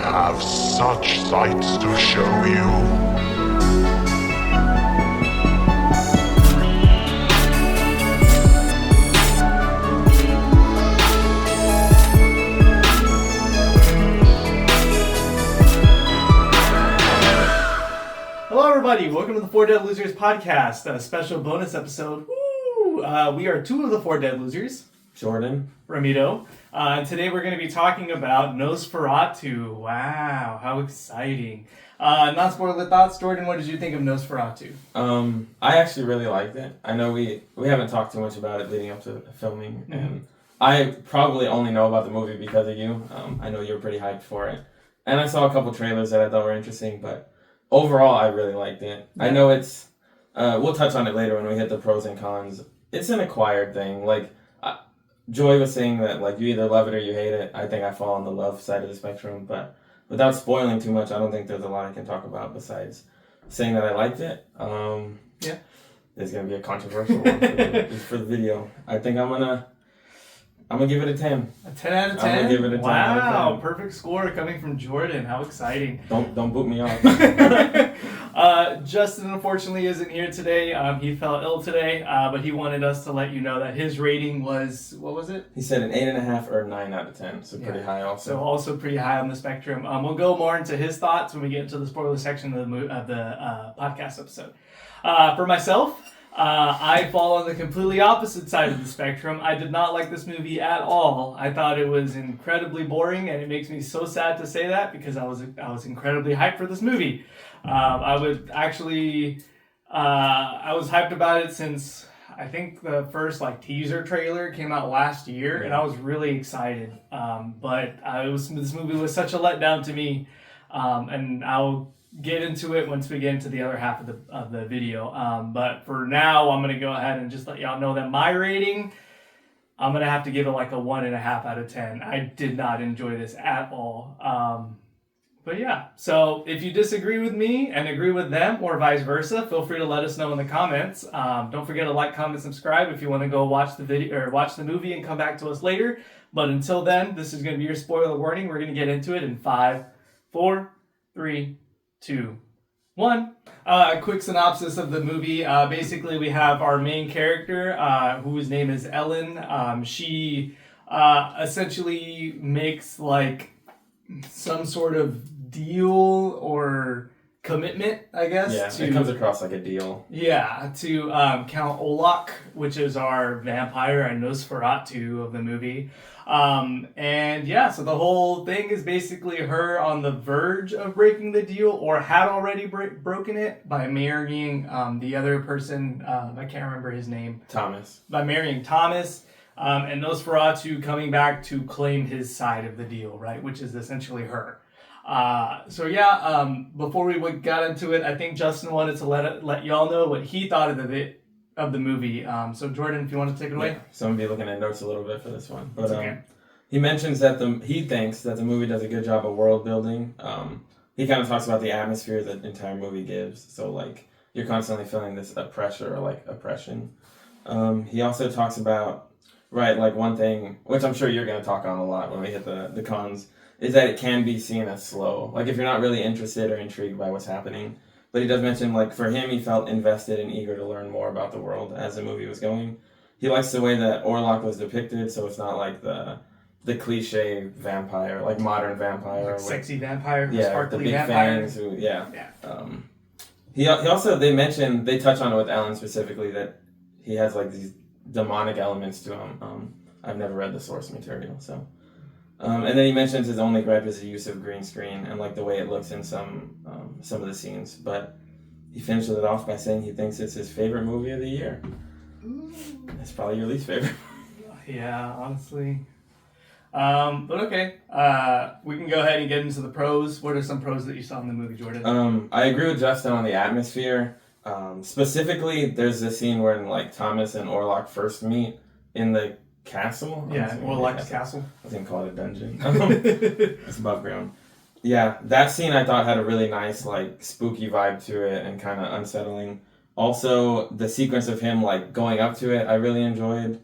have such sights to show you. Hello, everybody. Welcome to the Four Dead Losers podcast, a special bonus episode. Woo! We are two of the Four Dead Losers. Jordan. Ramito. Today we're going to be talking about Nosferatu. Wow, how exciting. Non-spoiler thoughts. Jordan, what did you think of Nosferatu? I actually really liked it. I know we haven't talked too much about it leading up to filming, and I probably only know about the movie because of you. I know you were pretty hyped for it. And I saw a couple trailers that I thought were interesting, but overall, I really liked it. Yeah. I know it's, we'll touch on it later when we hit the pros and cons. It's an acquired thing. Like, Joy was saying that, like, you either love it or you hate it. I think I fall on the love side of the spectrum, but without spoiling too much, I don't think there's a lot I can talk about besides saying that I liked it. Yeah. There's going to be a controversial one for the video. I think I'm gonna give it a 10. A 10 out of 10? I'm gonna give it a 10 out of 10. Wow, perfect score coming from Jordan. How exciting. Don't boot me off. Justin, unfortunately, isn't here today. He fell ill today, but he wanted us to let you know that his rating was, what was it? He said an 8.5 or a 9 out of 10, so pretty high also. So also pretty high on the spectrum. We'll go more into his thoughts when we get into the spoiler section of the podcast episode. For myself, I fall on the completely opposite side of the spectrum. I did not like this movie at all. I thought it was incredibly boring, and it makes me so sad to say that because I was incredibly hyped for this movie. I was hyped about it since I think the first teaser trailer came out last year, and I was really excited. But this movie was such a letdown to me, and I'll get into it once we get into the other half of the video. But for now, I'm going to go ahead and just let y'all know that my rating, I'm going to have to give it like a 1.5 out of 10. I did not enjoy this at all. But yeah, so if you disagree with me and agree with them or vice versa, feel free to let us know in the comments. Don't forget to like, comment, subscribe if you want to go watch the video or watch the movie and come back to us later. But until then, this is going to be your spoiler warning. We're going to get into it in 5, 4, 3, 2, 1. A quick synopsis of the movie. Basically, we have our main character, whose name is Ellen. She essentially makes some sort of deal or commitment, I guess. Yeah, it comes across like a deal. Yeah, to Count Olak, which is our vampire and Nosferatu of the movie. So the whole thing is basically her on the verge of breaking the deal or had already broken it by marrying the other person. I can't remember his name. Thomas. By marrying Thomas. And Nosferatu coming back to claim his side of the deal, right? Which is essentially her. Before we got into it, I think Justin wanted to let y'all know what he thought of the movie. So Jordan, if you want to take it away. Yeah. So I'm going to be looking at notes a little bit for this one. But okay. He mentions that he thinks that the movie does a good job of world building. He kind of talks about the atmosphere that the entire movie gives. So you're constantly feeling this pressure or oppression. He also talks about one thing, which I'm sure you're going to talk on a lot when we hit the cons, is that it can be seen as slow. If you're not really interested or intrigued by what's happening. But he does mention, for him, he felt invested and eager to learn more about the world as the movie was going. He likes the way that Orlok was depicted, so it's not like the cliche vampire, modern vampire. Sexy vampire, sparkly the big vampire. Fangs. He also, they touch on it with Ellen specifically, that he has, these demonic elements to him. I've never read the source material, so. And then he mentions his only gripe is the use of green screen and the way it looks in some of the scenes. But he finishes it off by saying he thinks it's his favorite movie of the year. It's probably your least favorite. Yeah, honestly. But okay, we can go ahead and get into the pros. What are some pros that you saw in the movie, Jordan? I agree with Justin on the atmosphere. Specifically, there's this scene where Thomas and Orlok first meet in the castle. Yeah, Orlok's castle. I was going to call it a dungeon. It's above ground. Yeah, that scene I thought had a really nice spooky vibe to it and kind of unsettling. Also, the sequence of him going up to it, I really enjoyed.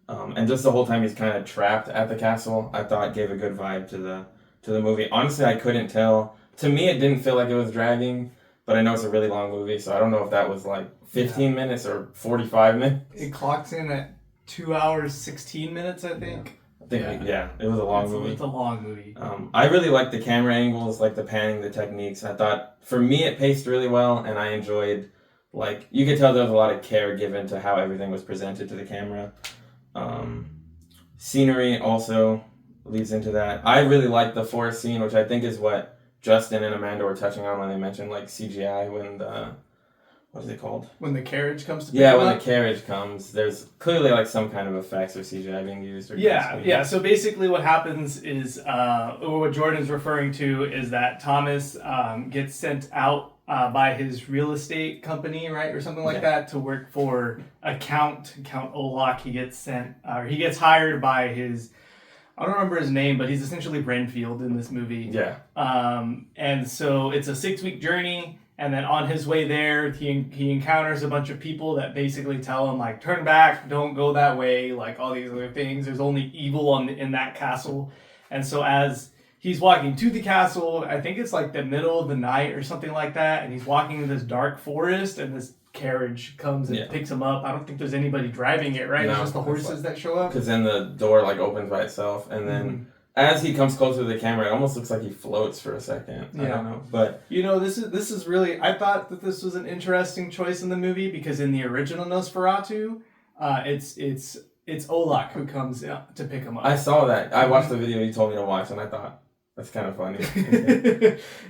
And just the whole time he's kind of trapped at the castle, I thought gave a good vibe to to the movie. Honestly, I couldn't tell. To me, it didn't feel like it was dragging, but I know it's a really long movie, so I don't know if that was like 15 minutes or 45 minutes. It clocks in at 2 hours 16 minutes, I think. It was a long movie. It's a long movie. I really liked the camera angles, like the panning, the techniques. I thought, for me, it paced really well, and I enjoyed, like, you could tell there was a lot of care given to how everything was presented to the camera. Scenery also leads into that. I really liked the forest scene, which I think is what Justin and Amanda were touching on when they mentioned, like, CGI when the... What is it called? When the carriage comes to the carriage comes, there's clearly like some kind of effects or CGI being used. Or So basically what happens is, what Jordan's referring to is that Thomas gets sent out by his real estate company, right? Or something like that to work for Count Olak. He gets sent, or he gets hired by his, I don't remember his name, but he's essentially Renfield in this movie. Yeah. And so it's a 6-week journey. And then on his way there, he encounters a bunch of people that basically tell him, like, turn back, don't go that way, like, all these other things. There's only evil in that castle. And so as he's walking to the castle, I think it's like the middle of the night or something like that, and he's walking in this dark forest, and this carriage comes and picks him up. I don't think there's anybody driving it, right? No, it's just the horses that show up. Because then the door, like, opens by itself, and then... As he comes closer to the camera, it almost looks like he floats for a second. I don't know, but this is really. I thought that this was an interesting choice in the movie because in the original Nosferatu, it's Olak who comes to pick him up. I saw that. I watched the video you told me to watch, and I thought that's kind of funny.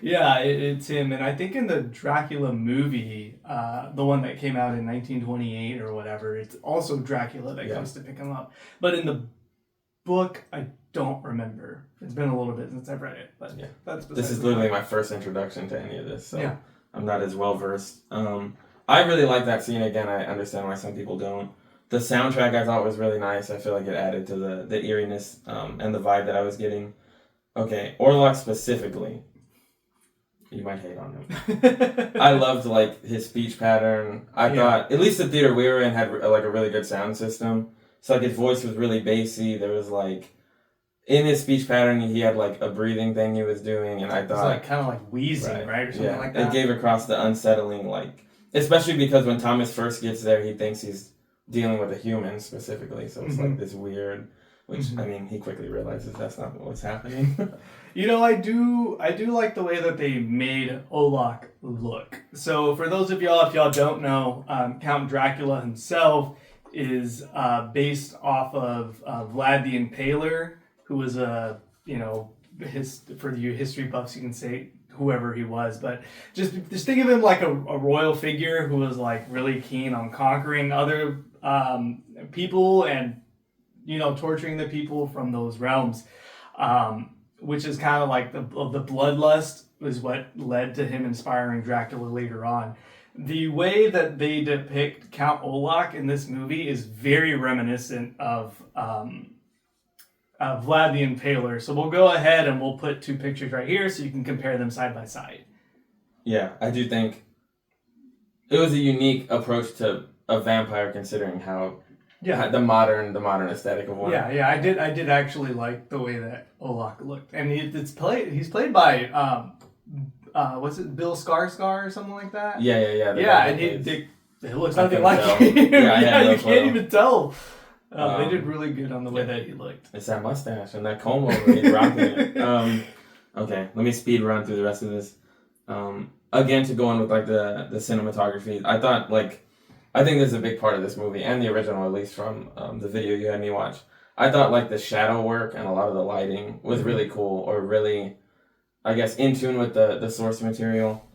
It's him, and I think in the Dracula movie, the one that came out in 1928 or whatever, it's also Dracula that comes to pick him up. But in the book, I don't remember. It's been a little bit since I've read it, but this is literally my first introduction to any of this, so I'm not as well versed. I really like that scene. Again, I understand why some people don't. The soundtrack I thought was really nice. I feel like it added to the eeriness and the vibe that I was getting. Okay, Orlok specifically. You might hate on him. I loved like his speech pattern. I thought at least the theater we were in had like a really good sound system. So like his voice was really bassy. There was like in his speech pattern he had like a breathing thing he was doing, and I thought it was like kind of like wheezing, right? Or something like that. It gave across the unsettling, like, especially because when Thomas first gets there, he thinks he's dealing with a human specifically. So it's like this weird, which I mean, he quickly realizes that's not what's happening. I do like the way that they made Olak look. So for those of y'all, if y'all don't know, Count Dracula himself is based off of Vlad the Impaler, who was for you history buffs, you can say whoever he was, but just think of him like a royal figure who was like really keen on conquering other people and torturing the people from those realms, which is kind of like the bloodlust is what led to him inspiring Dracula later on. The way that they depict Count Olak in this movie is very reminiscent of Vlad the Impaler. So we'll go ahead and we'll put two pictures right here so you can compare them side by side. Yeah, I do think it was a unique approach to a vampire, considering how the modern aesthetic of one. Yeah, I did actually like the way that Olak looked, and he's played by what's it, Bill Skarsgård or something like that? Yeah. And it looks nothing like him. You can't even tell. They did really good on the way that he looked. It's that mustache and that comb over. He's rocking it. Okay, let me speed run through the rest of this. Again, to go on with like the cinematography, I think this is a big part of this movie and the original, at least from the video you had me watch. I thought like the shadow work and a lot of the lighting was really cool, or really, I guess, in tune with the source material.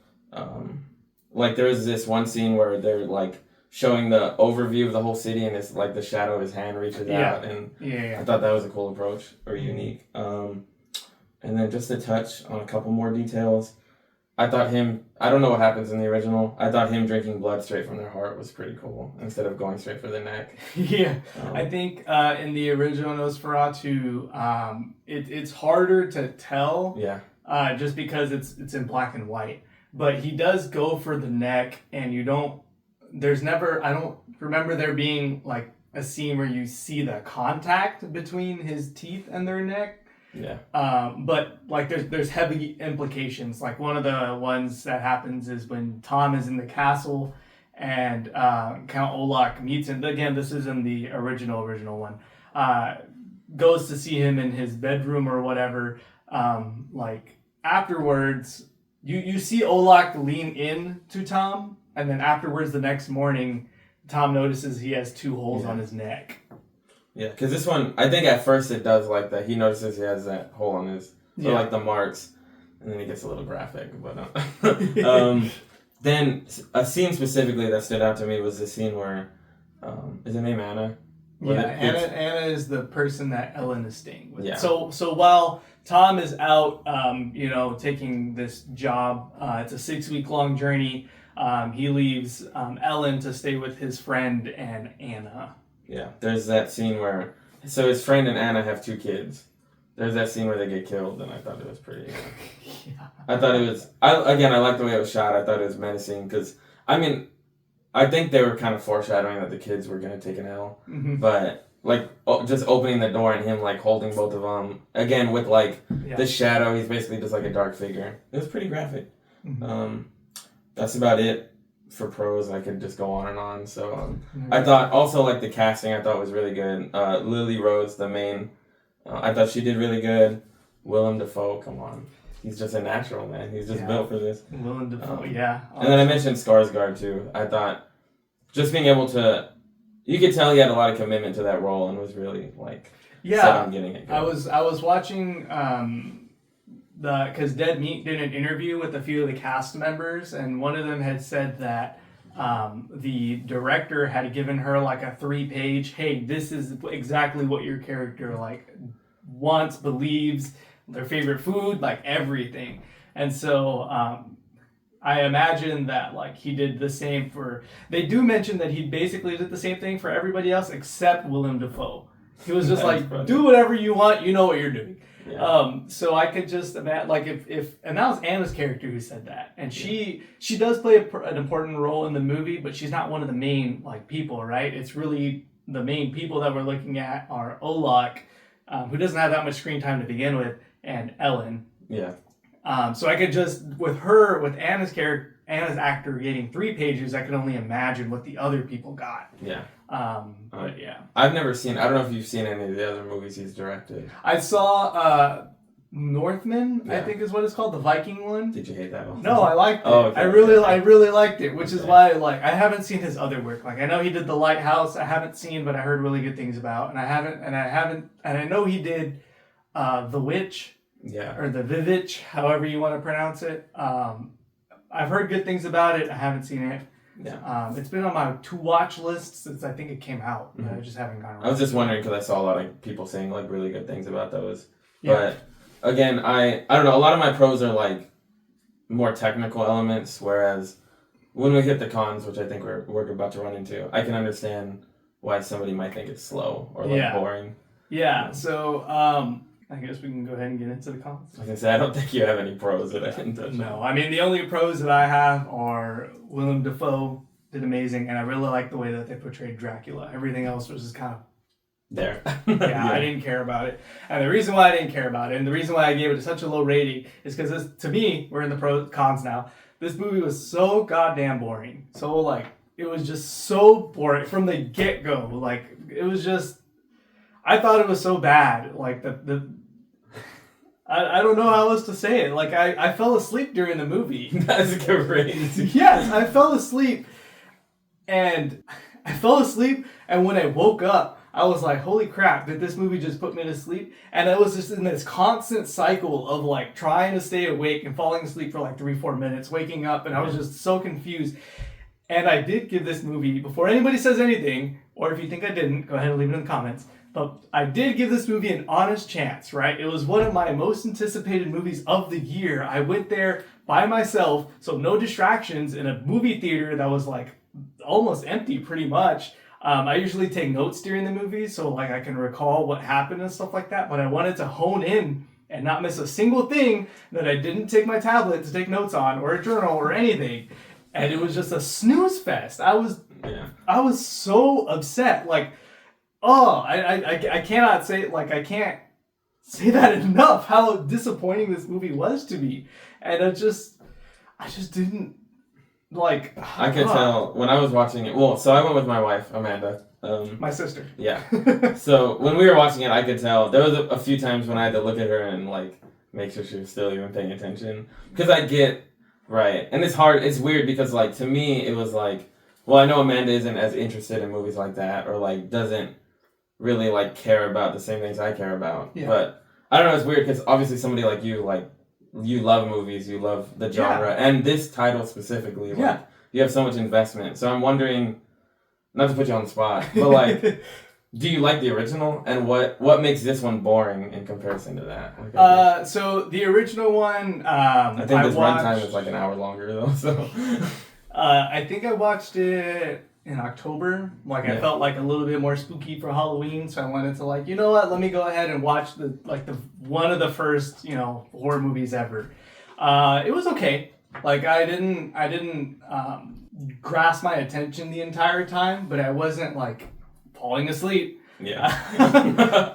Like there was this one scene where they're like showing the overview of the whole city, and it's like the shadow of his hand reaches out, and I thought that was a cool approach, or unique. And then just to touch on a couple more details, I thought I don't know what happens in the original, I thought him drinking blood straight from their heart was pretty cool, instead of going straight for the neck. I think in the original Nosferatu, it's harder to tell, just because it's in black and white, but he does go for the neck, and I don't remember there being like a scene where you see the contact between his teeth and their neck. Yeah. But like there's heavy implications. Like one of the ones that happens is when Tom is in the castle and Count Olaf meets him. Again, this is in the original one. Goes to see him in his bedroom or whatever. Like afterwards, you see Olaf lean in to Tom, and then afterwards the next morning, Tom notices he has 2 holes on his neck. Yeah, because this one, I think at first it does like that. He notices he has that hole on his, like the marks, and then he gets a little graphic. But then a scene specifically that stood out to me was the scene where, is her name Anna? Anna is the person that Ellen is staying with. Yeah. So while Tom is out, taking this job, it's a 6-week-long journey. He leaves Ellen to stay with his friend and Anna. Yeah, there's that scene where, so his friend and Anna have 2 kids. There's that scene where they get killed, and I thought it was pretty. Yeah. I thought it was. I like the way it was shot. I thought it was menacing because, I mean, I think they were kind of foreshadowing that the kids were gonna take an L, but like just opening the door and him like holding both of them again with like the shadow. He's basically just like a dark figure. It was pretty graphic. That's about it for pros. I could just go on and on. So I thought also like the casting I thought was really good. Lily Rose, the main, I thought she did really good. Willem Dafoe, come on. He's just a natural, man. He's just built for this. Willem Dafoe, yeah. And then I mentioned Skarsgård too. I thought just being able to, you could tell he had a lot of commitment to that role and was really like set on getting it good. I was watching because Dead Meat did an interview with a few of the cast members, and one of them had said that the director had given her like a 3-page, hey, this is exactly what your character like wants, believes, their favorite food, like everything. And so I imagine that like he did the same for, they do mention that he basically did the same thing for everybody else except Willem Dafoe. He was just like, do whatever you want, you know what you're doing. Yeah. So I could just imagine, like, if and that was Anna's character who said that, and she does play an important role in the movie, but she's not one of the main like people, right? It's really the main people that we're looking at are Olak, who doesn't have that much screen time to begin with, and Ellen. Yeah. So I could just with Anna's character, Anna's actor getting 3 pages, I could only imagine what the other people got. Yeah. But yeah. I've never seen, I don't know if you've seen any of the other movies he's directed. I saw Northman, I think is what it's called, the Viking one. Did you hate that one? No, I liked it. Oh, okay. I really liked it, which is why like I haven't seen his other work. Like I know he did The Lighthouse, I haven't seen, but I heard really good things about, and I know he did The Witch. Yeah. Or The Vivitch, however you want to pronounce it. I've heard good things about it. I haven't seen it. Yeah. It's been on my to-watch list since I think it came out. I just haven't gone around. I was just wondering because I saw a lot of people saying like really good things about those. Yeah. But again, I don't know. A lot of my pros are like more technical elements, whereas when we hit the cons, which I think we're about to run into, I can understand why somebody might think it's slow or like boring. Yeah. So I guess we can go ahead and get into the cons. I was gonna say, I don't think you have any pros that I didn't touch on. No, I mean, the only pros that I have are Willem Dafoe did amazing, and I really like the way that they portrayed Dracula. Everything else was just kind of there. Yeah, I didn't care about it. And the reason why I didn't care about it, and the reason why I gave it such a low rating, is because to me, we're in the cons now, this movie was so goddamn boring. So, like, it was just so boring from the get-go. Like, it was just... I thought it was so bad. Like, I don't know how else to say it. Like, I fell asleep during the movie. That's crazy. Yes, I fell asleep. And when I woke up, I was like, holy crap, did this movie just put me to sleep? And I was just in this constant cycle of, like, trying to stay awake and falling asleep for, like, 3-4 minutes, waking up, and I was just so confused. And I did give this movie, before anybody says anything, or if you think I didn't, go ahead and leave it in the comments. But I did give this movie an honest chance, right? It was one of my most anticipated movies of the year. I went there by myself, so no distractions, in a movie theater that was like almost empty pretty much. I usually take notes during the movie, so like I can recall what happened and stuff like that, but I wanted to hone in and not miss a single thing that I didn't take my tablet to take notes on, or a journal or anything. And it was just a snooze fest. I was so upset. Like, oh, I cannot say, like, I can't say that enough how disappointing this movie was to me. And I just didn't like. I could tell when I was watching it. Well, so I went with my wife, Amanda. My sister. Yeah. So when we were watching it, I could tell there was a few times when I had to look at her and like make sure she was still even paying attention, because I get right, and it's hard. It's weird because like to me it was like, well, I know Amanda isn't as interested in movies like that, or like doesn't really like care about the same things I care about. Yeah. But I don't know. It's weird because obviously somebody like you love movies, you love the genre, and this title specifically, like you have so much investment. So I'm wondering. Not to put you on the spot, but like, do you like the original? And what makes this one boring in comparison to that? Like, so the original one, I think this runtime is like an hour longer though. So, I think I watched it in October. Like I felt like a little bit more spooky for Halloween, so I wanted to like, you know what? Let me go ahead and watch the one of the first horror movies ever. It was okay. Like I didn't grasp my attention the entire time, but I wasn't like falling asleep. Yeah.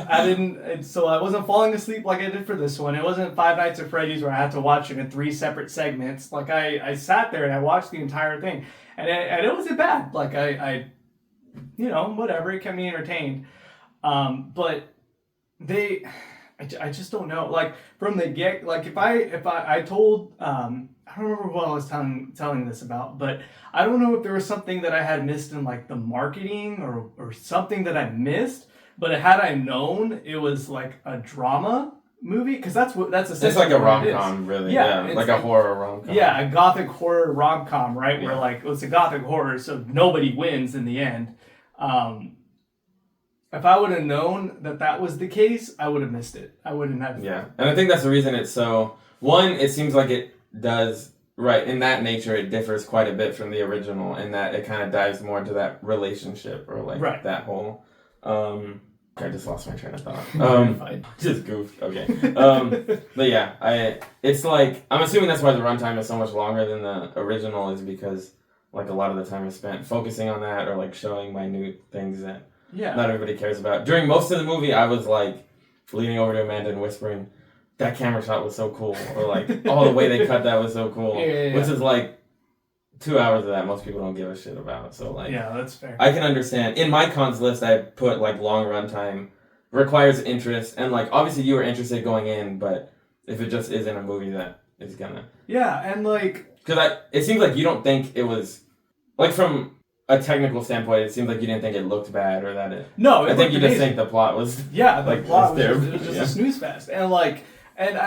I didn't, so I wasn't falling asleep like I did for this one. It wasn't Five Nights at Freddy's where I had to watch it in 3 separate segments. Like I sat there and I watched the entire thing, and it wasn't bad. Like I whatever, it kept me entertained. But I just don't know. Like from the get, like if I told I don't remember what I was telling this about, but I don't know if there was something that I had missed in like the marketing or something that I missed. But had I known it was like a drama movie, because that's essentially it's like a rom-com, really. Yeah, like a horror rom-com. Yeah, a gothic horror rom-com, right? Where like it's a gothic horror, so nobody wins in the end. If I would have known that was the case, I would have missed it. I wouldn't have. Yeah, and I think that's the reason it's so. One, it seems like it does right in that nature. It differs quite a bit from the original in that it kind of dives more into that relationship or like that whole. I just lost my train of thought. Just goofed. Okay. But yeah, it's like I'm assuming that's why the runtime is so much longer than the original is because like a lot of the time is spent focusing on that or like showing minute things that not everybody cares about. During most of the movie, I was like leaning over to Amanda and whispering, "That camera shot was so cool," or like, "Oh, the way they cut that was so cool," which is like 2 hours of that most people don't give a shit about. So like, yeah, that's fair. I can understand. In my cons list, I put like long runtime requires interest, and like obviously you were interested going in, but if it just isn't a movie that is gonna and like because it seems like you don't think it was like from a technical standpoint, it seems like you didn't think it looked bad or that it. No, I think you just think the plot was the plot was just a snooze fest, and like and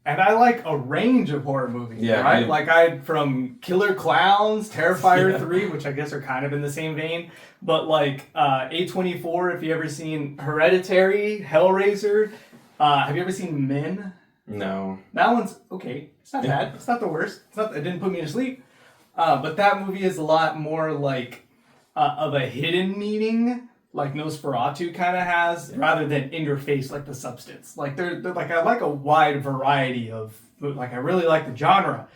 I like a range of horror movies, right? Like from Killer Clowns, Terrifier 3, which I guess are kind of in the same vein, but like A24, if you ever seen Hereditary, Hellraiser, have you ever seen Men? No. That one's okay. It's not bad. It's not the worst. It didn't put me to sleep. But that movie is a lot more like of a hidden meaning, like Nosferatu kind of has, rather than in your face like The Substance. Like they're like I like a wide variety of like I really like the genre.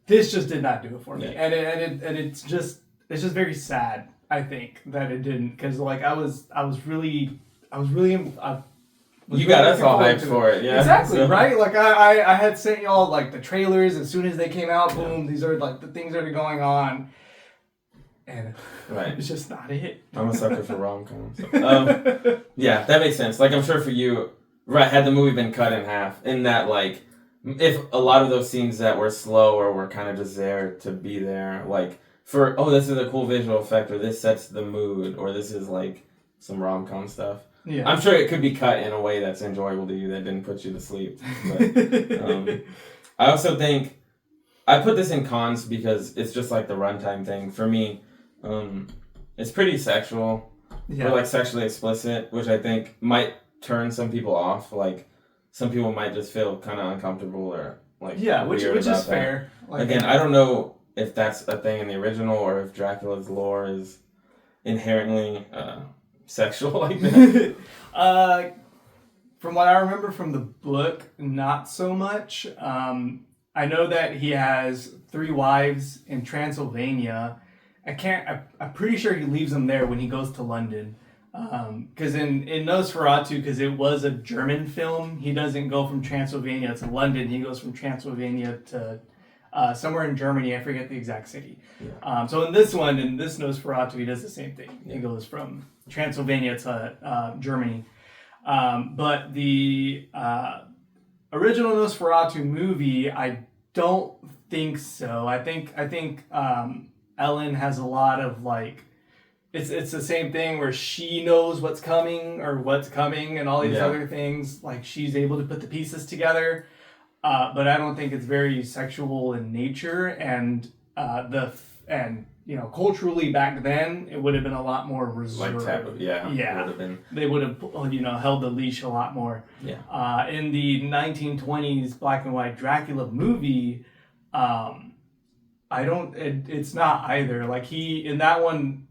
This just did not do it for me, and it's just very sad. I think that it didn't because like I was really. You got us all hyped for it, yeah. Exactly, right? Like I had sent y'all like the trailers as soon as they came out. Boom, these are like the things that are going on, and it's just not it. I'm a sucker for rom-coms. So. Yeah, that makes sense. Like I'm sure for you, right? Had the movie been cut in half, in that like, if a lot of those scenes that were slow or were kind of just there to be there, like for this is a cool visual effect, or this sets the mood, or this is like some rom-com stuff. Yeah. I'm sure it could be cut in a way that's enjoyable to you that didn't put you to sleep. But, I also think I put this in cons because it's just like the runtime thing. For me, it's pretty sexual or like sexually explicit, which I think might turn some people off. Like some people might just feel kind of uncomfortable or like which is fair. Like, again, I don't know if that's a thing in the original or if Dracula's lore is inherently sexual like that. From what I remember from the book, not so much. I know that he has 3 wives in Transylvania. I'm pretty sure he leaves them there when he goes to London. Because in Nosferatu, because it was a German film, he doesn't go from Transylvania to London. He goes from Transylvania to somewhere in Germany. I forget the exact city. Yeah. So in this Nosferatu, he does the same thing. Yeah. He goes from Transylvania to Germany. But the original Nosferatu movie, I don't think so. I think Ellen has a lot of like, it's the same thing where she knows what's coming and all these other things. Like she's able to put the pieces together, but I don't think it's very sexual in nature. And culturally back then it would have been a lot more reserved. Like taboo, yeah. Would have been. They would have held the leash a lot more. Yeah. In the 1920s black and white Dracula movie, it's not either. Like in that one,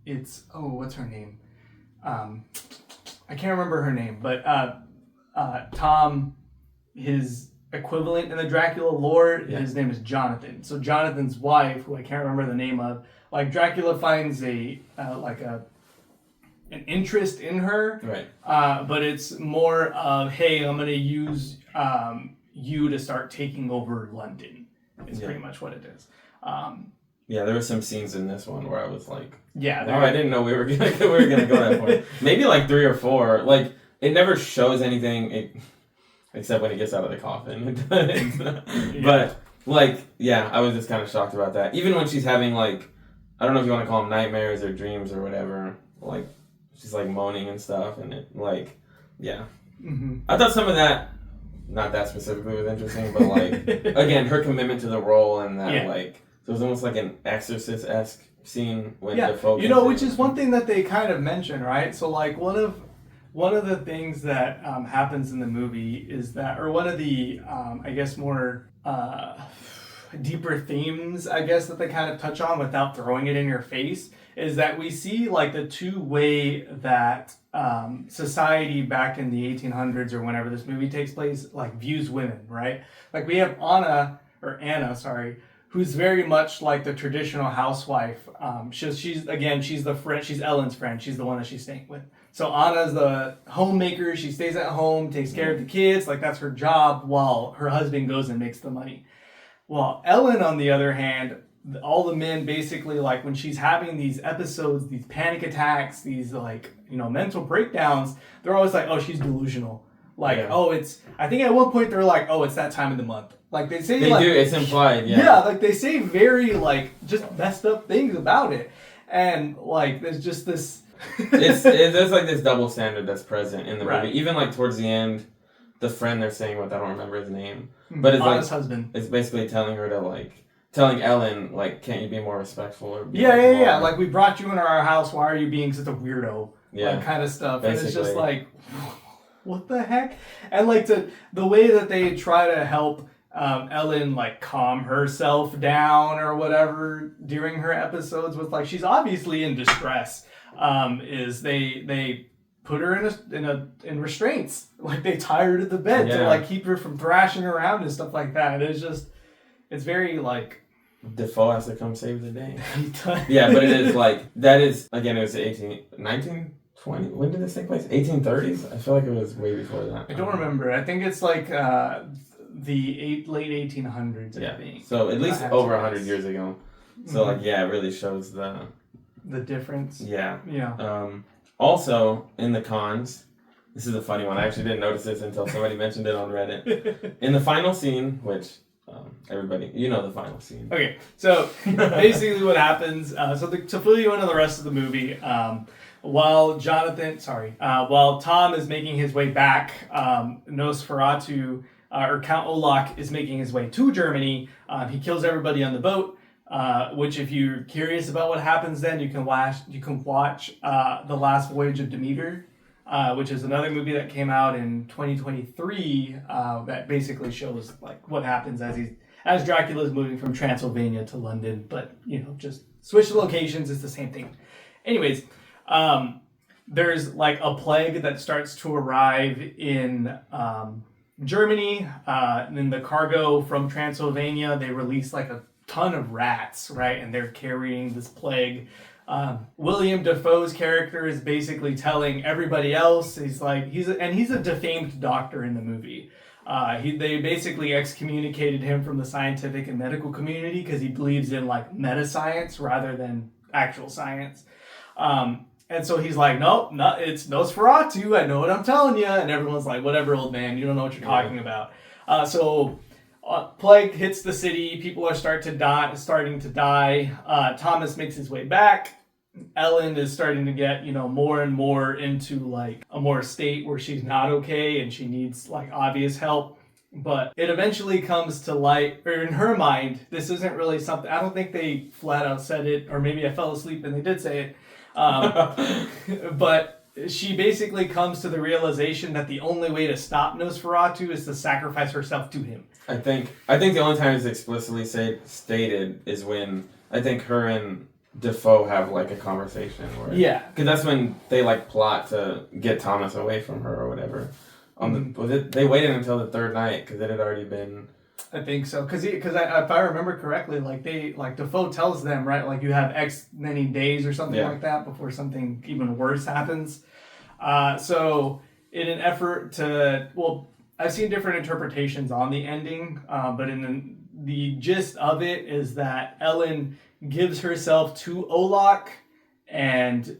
it's, what's her name? I can't remember her name, but Tom, his equivalent in the Dracula lore, his name is Jonathan. So Jonathan's wife, who I can't remember the name of, like Dracula finds an interest in her, right? But it's more of, hey, I'm gonna use you to start taking over London. It's pretty much what it is. Yeah, there were some scenes in this one where I was like, yeah, I didn't know we were gonna go that far. Maybe like 3 or 4. Like it never shows anything except when he gets out of the coffin. But like, yeah, I was just kind of shocked about that. Even when she's having like, I don't know if you want to call them nightmares or dreams or whatever. Like she's like moaning and stuff, and it like, yeah. Mm-hmm. I thought some of that, not that specifically, was interesting, but like again, her commitment to the role and that like. So it was almost like an Exorcist-esque scene when the focus. Which is one thing that they kind of mention, right? So like one of the things that happens in the movie is that, or one of the I guess more deeper themes, I guess, that they kind of touch on without throwing it in your face, is that we see like the two way that society back in the 1800s or whenever this movie takes place like views women, right? Like we have Anna, who's very much like the traditional housewife. She's the friend. She's Ellen's friend. She's the one that she's staying with. So Anna's the homemaker. She stays at home, takes care of the kids. Like that's her job, while her husband goes and makes the money. Well, Ellen, on the other hand, all the men basically, like when she's having these episodes, these panic attacks, these like mental breakdowns, they're always like, oh, she's delusional. Like, I think at one point they're like, oh, it's that time of the month. Like they say, it's implied, Yeah, like they say very like just messed up things about it, and like there's just this. There's like this double standard that's present in the movie. Even like towards the end, the friend they're staying with, I don't remember his name, but it's Anna's husband. It's basically telling her to telling Ellen like, can't you be more respectful? Or yeah. Like we brought you into our house. Why are you being such a weirdo? Yeah, like kind of stuff. Basically. And it's just like, what the heck? And like the way that they try to help Ellen like calm herself down or whatever during her episodes with like she's obviously in distress. Is they put her in restraints, like they tie her to the bed to like keep her from thrashing around and stuff like that. It's very like Defoe has to come save the day. Yeah, but it is like that is again it was 1920. When did this take place? 1830s? I feel like it was way before that. I don't remember. I think it's like the late 1800s. Yeah. I think. So at least over 100 years ago. So it really shows the difference. Yeah. Yeah. Also in the cons, this is a funny one. I actually didn't notice this until somebody mentioned it on Reddit. In the final scene, which everybody, the final scene. Okay, so basically what happens, to fill you into the rest of the movie, while Tom is making his way back, Nosferatu, or Count Olak is making his way to Germany. He kills everybody on the boat, which if you're curious about what happens then, you can watch The Last Voyage of Demeter, which is another movie that came out in 2023 that basically shows like what happens as Dracula is moving from Transylvania to London, but just switch the locations, it's the same thing. Anyways, there's like a plague that starts to arrive in Germany, and in the cargo from Transylvania, they release like a ton of rats, right? And they're carrying this plague William Dafoe's character is basically telling everybody else, he's a defamed doctor in the movie. They basically excommunicated him from the scientific and medical community because he believes in like meta science rather than actual science. And so he's like, no, it's Nosferatu. I know what I'm telling you. And everyone's like, whatever, old man, you don't know what you're talking about. So plague hits the city. People are starting to die. Thomas makes his way back. Ellen is starting to get, more and more into like a more state where she's not okay and she needs like obvious help. But it eventually comes to light, or in her mind, this isn't really something, I don't think they flat out said it, or maybe I fell asleep and they did say it. But she basically comes to the realization that the only way to stop Nosferatu is to sacrifice herself to him. I think the only time it's explicitly stated is when I think her and Defoe have like a conversation. Yeah. Because that's when they like plot to get Thomas away from her or whatever. They waited until the third night because it had already been. I think so, because if I remember correctly, Defoe tells them, right, like you have X many days or something like that before something even worse happens. So in an effort to, I've seen different interpretations on the ending, but in the gist of it is that Ellen gives herself to Olak, and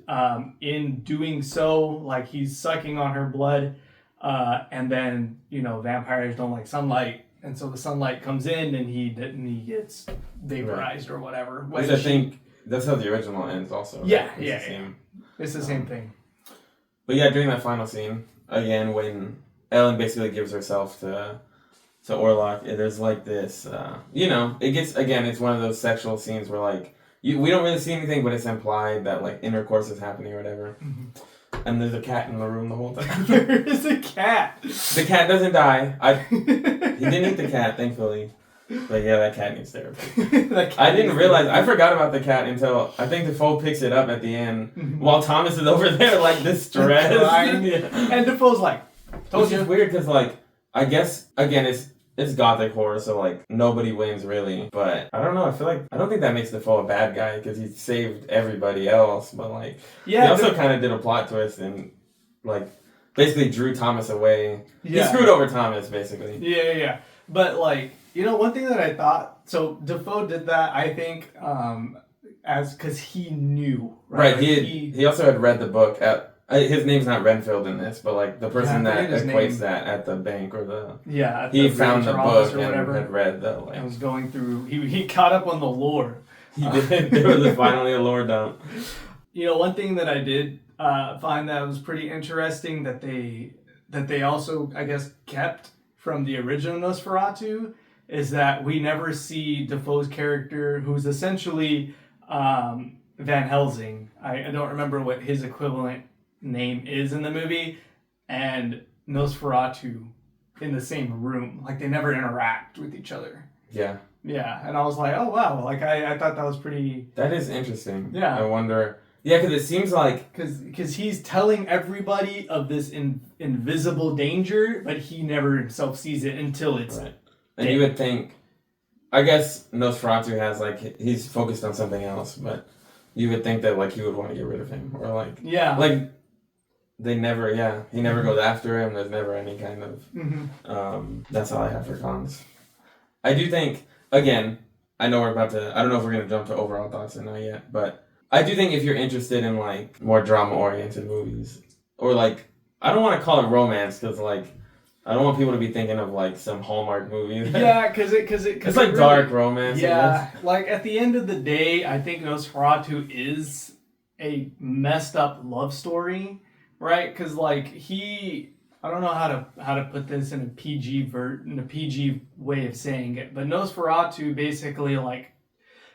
in doing so, like he's sucking on her blood, and then vampires don't like sunlight. And so the sunlight comes in, and he gets vaporized or whatever. Which I think that's how the original ends, also. Right? Yeah, it's the same thing. But yeah, during that final scene, again, when Ellen basically gives herself to Orlok, there's like this, it gets, again, it's one of those sexual scenes where like we don't really see anything, but it's implied that like intercourse is happening or whatever. Mm-hmm. And there's a cat in the room the whole time. There is a cat. The cat doesn't die. He didn't eat the cat, thankfully. But yeah, that cat needs therapy. I didn't realize. I forgot about the cat until I think Defoe picks it up at the end while Thomas is over there like distressed. And Defoe's like, told you. It's weird because like I guess again it's gothic horror, so like nobody wins really. But I don't know. I don't think that makes Defoe a bad guy because he saved everybody else. But like he also kind of did a plot twist and like basically drew Thomas away. Yeah. He screwed over Thomas basically. Yeah. But like one thing that I thought, so Defoe did that I think because he knew. Right. He also had read the book at. His name's not Renfield in this, but like the person that equates that at the bank or the he found the book and had read the like. I was going through. He caught up on the lore. He did. There was finally a lore dump. One thing that I did find that was pretty interesting that they also I guess kept from the original Nosferatu is that we never see Defoe's character, who's essentially Van Helsing. I don't remember what his equivalent name is in the movie, and Nosferatu in the same room. Like they never interact with each other. Yeah, and I was like, oh wow, like I thought that was pretty. That is interesting. Yeah, I wonder. Yeah, because it seems like because he's telling everybody of this invisible danger, but he never himself sees it until it's right. And you would think, I guess Nosferatu has like he's focused on something else, but you would think that like he would want to get rid of him or like like. He never goes after him. There's never any kind of, that's all I have for cons. I do think, again, I know I don't know if we're going to jump to overall thoughts or not yet, but I do think if you're interested in like more drama-oriented movies, or like, I don't want to call it romance because like, I don't want people to be thinking of like some Hallmark movie. Yeah, because it's like really, dark romance. Yeah, like at the end of the day, I think Nosferatu is a messed up love story. Right, because like I don't know how to put this in a PG way of saying it, but Nosferatu basically like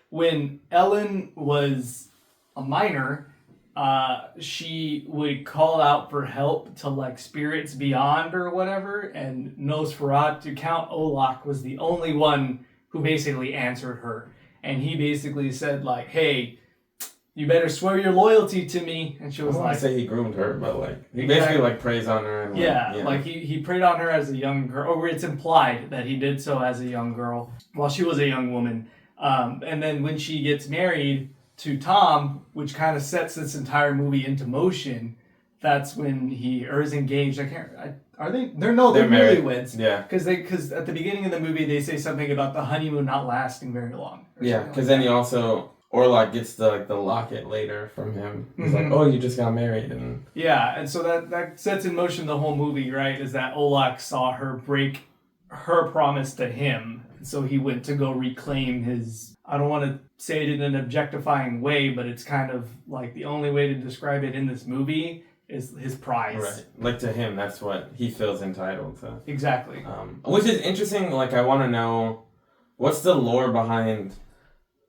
when Ellen was a minor, she would call out for help to like spirits beyond or whatever, and Nosferatu, Count Olak was the only one who basically answered her, and he basically said like, hey, you better swear your loyalty to me. And she was like... I say he groomed her, but like... He basically like preys on her. And like he preyed on her as a young girl. Or it's implied that he did so as a young girl while she was a young woman. And then when she gets married to Tom, which kind of sets this entire movie into motion. That's when he is engaged. Are they? They're married. newlyweds. Yeah. Because at the beginning of the movie they say something about the honeymoon not lasting very long. Yeah, because then he also Orlok gets the locket later from him. He's like, "Oh, you just got married," and yeah, and so that sets in motion the whole movie, right? Is that Orlok saw her break her promise to him, so he went to go reclaim his. I don't want to say it in an objectifying way, but it's kind of like the only way to describe it in this movie is his prize. right, like to him, that's what he feels entitled to. Exactly. Which is interesting. Like, I want to know what's the lore behind.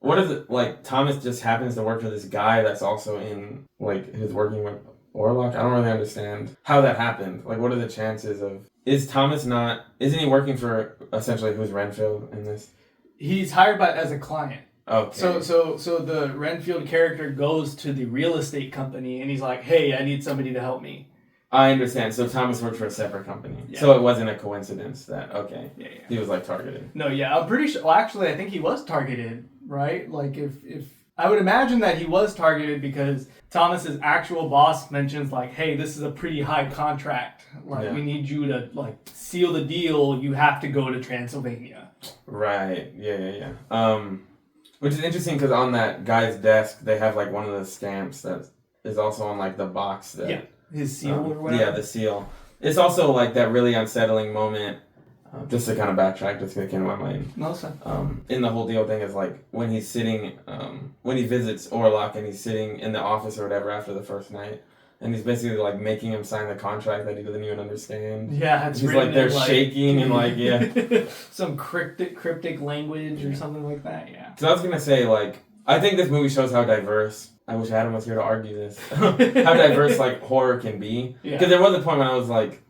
What is it like? Thomas just happens to work for this guy that's also in who's working with Orlok. I don't really understand how that happened. Like, what are the chances of? Is Thomas not? Isn't he working for essentially who's Renfield in this? He's hired as a client. Okay. So the Renfield character goes to the real estate company and he's like, "Hey, I need somebody to help me." I understand. So Thomas worked for a separate company. Yeah. So it wasn't a coincidence that he was targeted. No, yeah, I'm pretty sure. Well, actually, I think he was targeted, right? Like if I would imagine that he was targeted because Thomas's actual boss mentions like, "Hey, this is a pretty high contract. Like we need you to seal the deal. You have to go to Transylvania." Right. Yeah. Which is interesting because on that guy's desk they have one of the stamps that is also on the box that his seal or whatever. Yeah, the seal. It's also that really unsettling moment. Just to kind of backtrack, just to came to my mind. No, sir. In the whole deal thing is when he's sitting, when he visits Orlok and he's sitting in the office or whatever after the first night, and he's basically making him sign the contract that he doesn't even understand. Yeah, it's he's they're shaking and some cryptic language or something like that. Yeah. So I was gonna say I think this movie shows how diverse. I wish Adam was here to argue this. How diverse horror can be. Because there was a point when I was like,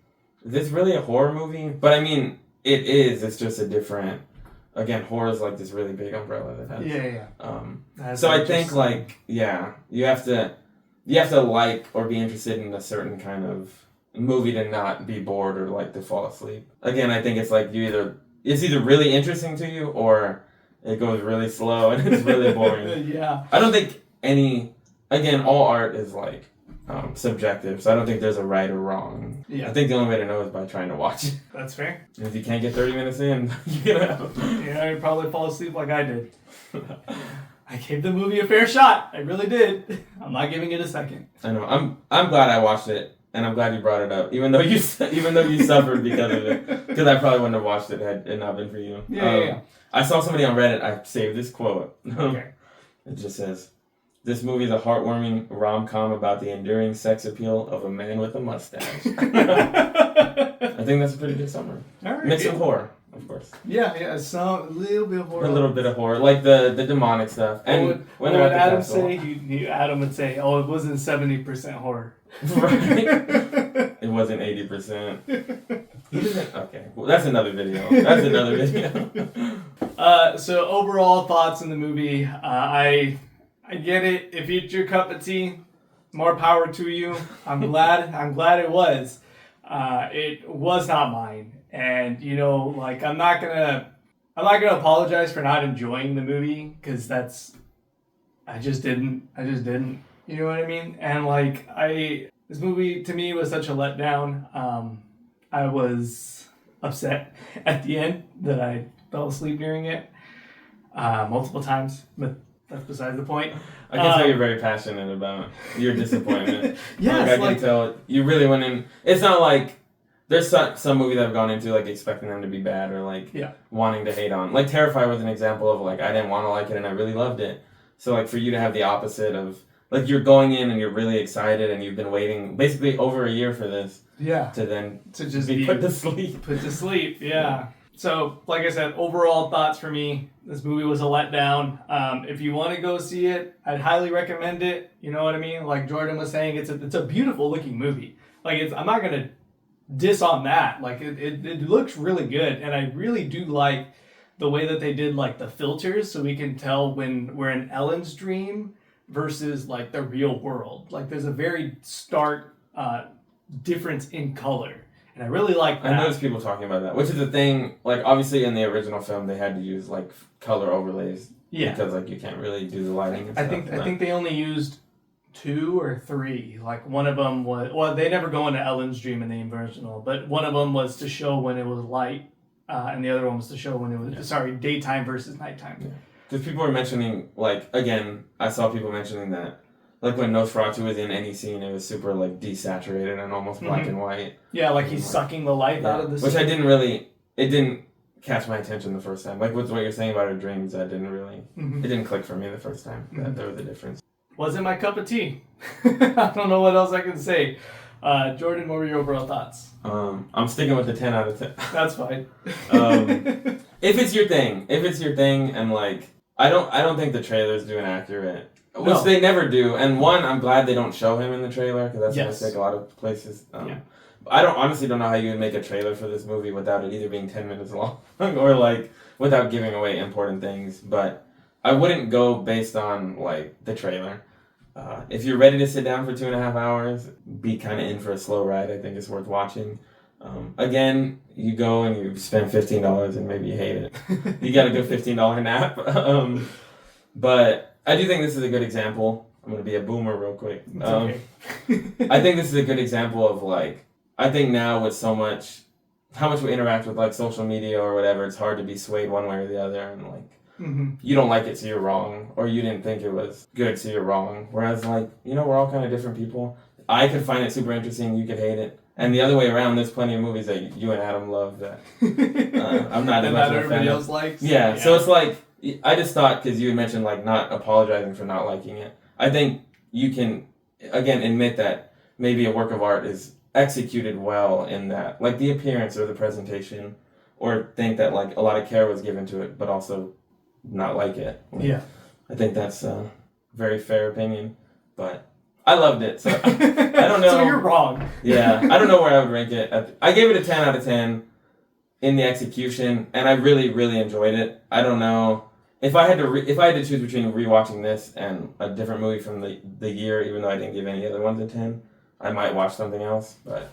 is this really a horror movie? But I mean, it is. It's just a different. Again, horror is this really big umbrella that has. Yeah. So I think you have to like or be interested in a certain kind of movie to not be bored or to fall asleep. Again, I think it's it's either really interesting to you or it goes really slow and it's really boring. Yeah. I don't think all art is subjective, so I don't think there's a right or wrong. Yeah. I think the only way to know is by trying to watch it. That's fair. And if you can't get 30 minutes in, you're gonna you'd probably fall asleep like I did. I gave the movie a fair shot. I really did. I'm not giving it a second. I know. I'm glad I watched it, and I'm glad you brought it up, even though you suffered because of it. Because I probably wouldn't have watched it had it not been for you. Yeah. I saw somebody on Reddit. I saved this quote. Okay. It just says, "This movie is a heartwarming rom-com about the enduring sex appeal of a man with a mustache." I think that's a pretty good summary. All right. Mix of horror, of course. Yeah. So a little bit of horror. A little bit of horror, like the demonic stuff. And when they're at the Adam castle. Adam would say, "Oh, it wasn't 70% horror." Right. It wasn't 80%. He doesn't. Okay. Well, that's another video. So overall thoughts in the movie, I get it. If it's your cup of tea, more power to you. I'm glad it was. It was not mine, and I'm not gonna apologize for not enjoying the movie because I just didn't. You know what I mean? And this movie to me was such a letdown. I was upset at the end that I fell asleep during it multiple times, but that's beside the point. I can tell you're very passionate about your disappointment. Yes, I can tell you really went in. It's not like there's some movies I've gone into expecting them to be bad or wanting to hate on. Terrifier was an example of I didn't want to like it and I really loved it. So for you to have the opposite of you're going in and you're really excited and you've been waiting basically over a year for this. Yeah. To just be put to sleep. Put to sleep, yeah. So, like I said, overall thoughts for me, this movie was a letdown. If you want to go see it, I'd highly recommend it. You know what I mean? Like Jordan was saying, it's a beautiful looking movie. I'm not gonna diss on that. It looks really good, and I really do like the way that they did the filters, so we can tell when we're in Ellen's dream versus the real world. There's a very stark difference in color, and I really like that. I noticed people talking about that, which is the thing. Obviously in the original film they had to use color overlays Yeah. Because like you can't really do the lighting. And I stuff, think they only used 2 or 3. Like one of them was, well, they never go into Ellen's dream in the original, but one of them was to show when it was light, and the other one was to show when it was daytime versus nighttime. Because people were mentioning, like, again, I saw people mentioning that, like when Nosferatu was in any scene, it was super like desaturated and almost black and white. Yeah, like he's sucking the life out of the which scene. It didn't catch my attention the first time. Like with what you're saying about her dreams, that didn't really, it didn't click for me the first time. That there was a difference. Wasn't my cup of tea. I don't know what else I can say. Jordan, what were your overall thoughts? I'm sticking with the 10 out of 10. That's fine. If it's your thing, and like, I don't think the trailers do an accurate, which they never do. And one, I'm glad they don't show him in the trailer, because that's a mistake a lot of places. I honestly don't know how you would make a trailer for this movie without it either being 10 minutes long, or like, without giving away important things, but I wouldn't go based on like the trailer. If you're ready to sit down for 2.5 hours, be kind of in for a slow ride. I think it's worth watching. Again, you go and you spend $15 and maybe you hate it. You got a good $15 nap. But I do think this is a good example. I'm going to be a boomer real quick. Okay. I think this is a good example of like, I think now with so much, how much we interact with like social media or whatever, it's hard to be swayed one way or the other, and like, you don't like it, so you're wrong, or you didn't think it was good, so you're wrong. Whereas, like, you know, we're all kind of different people. I could find it super interesting, you could hate it, and the other way around. There's plenty of movies that you and Adam love that I'm not as much of a fan everybody of. else likes. Yeah, so it's like, I just thought, because you had mentioned like not apologizing for not liking it. I think you can again admit that maybe a work of art is executed well in that, like the appearance or the presentation, or think that like a lot of care was given to it, but also not like it. Yeah. I think that's a very fair opinion, but I loved it, so I don't know. So you're wrong. Yeah, I don't know where I would rank it. I gave it a 10 out of 10 in the execution, and I really, really enjoyed it. I don't know if I had to choose between rewatching this and a different movie from the year, even though I didn't give any other ones a 10, I might watch something else, but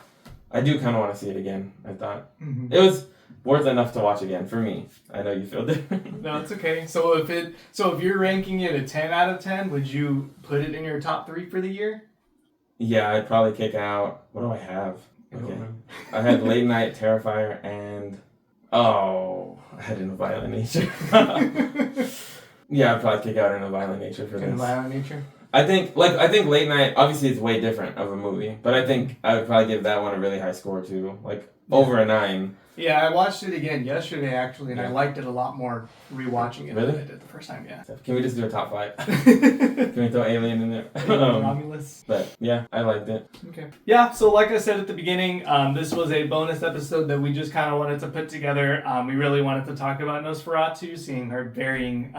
I do kind of want to see it again. I thought it was worth enough to watch again for me. I know you feel different. No, it's okay. So if you're ranking it a 10 out of 10, would you put it in your top 3 for the year? Yeah, I'd probably kick out. What do I have? Okay, I had Late Night Terrifier and I had In a Violent Nature. Yeah, I'd probably kick out In a Violent Nature for this. In a Violent Nature. I think Late Night, obviously it's way different of a movie, but I think I would probably give that one a really high score too, like over a 9. Yeah, I watched it again yesterday actually, and I liked it a lot more rewatching it than I did the first time. Yeah. Can we just do a top 5? Can we throw Alien in there? Romulus. But yeah, I liked it. Okay. Yeah, so like I said at the beginning, this was a bonus episode that we just kind of wanted to put together. We really wanted to talk about Nosferatu, seeing her varying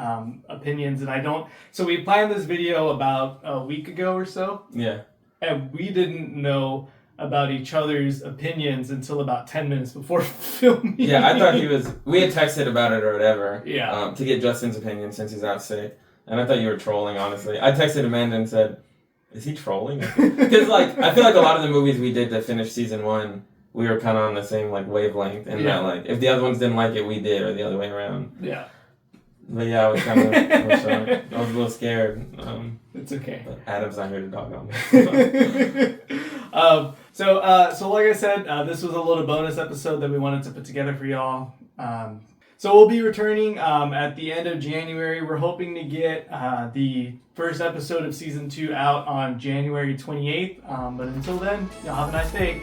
opinions, and so we planned this video about a week ago or so. Yeah. And we didn't know about each other's opinions until about 10 minutes before filming. Yeah, I thought we had texted about it or whatever. Yeah. To get Justin's opinion since he's out sick. And I thought you were trolling, honestly. I texted Amanda and said, is he trolling? Because, like, I feel like a lot of the movies we did to finish season 1, we were kind of on the same, like, wavelength. And that, like, if the other ones didn't like it, we did, or the other way around. Yeah. But yeah, I was kind of shocked. I was a little scared. It's okay. But Adam's not here to dog on me. So like I said, this was a little bonus episode that we wanted to put together for y'all. So we'll be returning at the end of January. We're hoping to get the first episode of season 2 out on January 28th. But until then, y'all have a nice day.